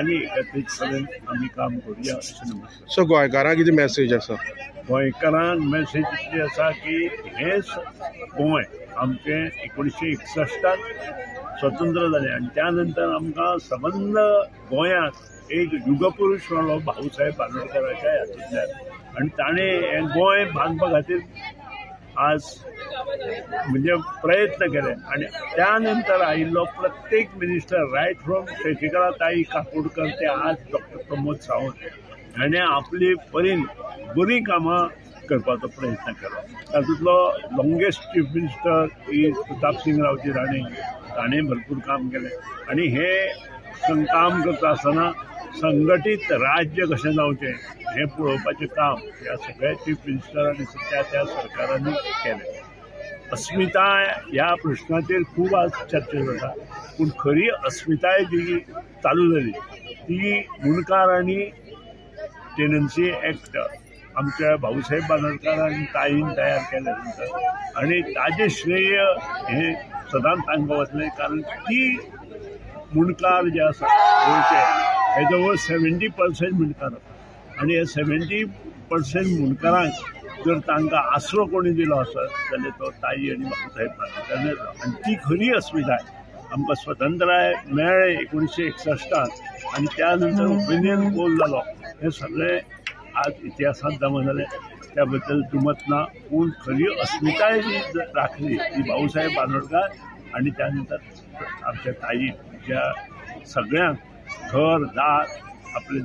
सगळ्यांनी एकत्रितपणे आम्ही काम करूया अशें नमस्कार. सो गोंयकारांक कितें मॅसेज आसा? गोंयकारांक मॅसेज इतली आसा की हें गोंय आमचें 1961 स्वतंत्र जालें आनी त्या नंतर आमकां सबंद गोंयांत एक युगपुरुश मेळ्ळो भाऊसाहेब बांदोडकराच्या हातूंतल्यान आनी ताणें हें गोंय बांदपा खातीर आज म्हणजे प्रयत्न केले आनी त्या नंतर आयिल्लो प्रत्येक मिनिस्टर रायट फ्रॉम शशिकला ताई काकोडकर ते आज डॉक्टर प्रमोद सावंत हाणें आपली परीन बरी कामां करपाचो प्रयत्न केलो. तातूंतलो longest chief minister is Pratap Singh Raoji Rane ताणें भरपूर काम केलें आनी हे काम करता आसतना संघटीत राज्य कशें जावचें हें पळोवपाचें काम ह्या सगळ्या चीफ मिनिस्टर आनी त्या सरकारांनी केलें. अस्मिताय ह्या प्रश्नाचेर खूब आज चर्चा जाता पूण खरी अस्मिताय जी चालू जाली ती मुणकार आनी टेनन्सी एक्ट आमच्या भाऊसाहेब बांदोडकरान ताईन तयार केल्या नंतर आनी ताजें श्रेय हें सदांच तांकां वतलें कारण ती मुणकार जे आसा गोंयचे हे जवळ 70% मुणकार आसा आनी हे 70% मुणकारांक जर तांकां आसरो कोणी दिलो आसत जाल्यार तो ताई आनी भाऊसाहेब बांदोडकर आनी ती खरी अस्मिताय. आमकां स्वतंत्राय मेळ्ळें 1961 आनी त्या नंतर ओपिनियन पोल जालो हे सगळें आज इतिहासांत जमा जालें त्या बद्दल दुमत ना पूण खरी अस्मिताय जी राखली ती भाऊसाहेब बांदोडकर आनी त्या नंतर आमच्या ताई ज्या सगळ्यांक घर दार आपलें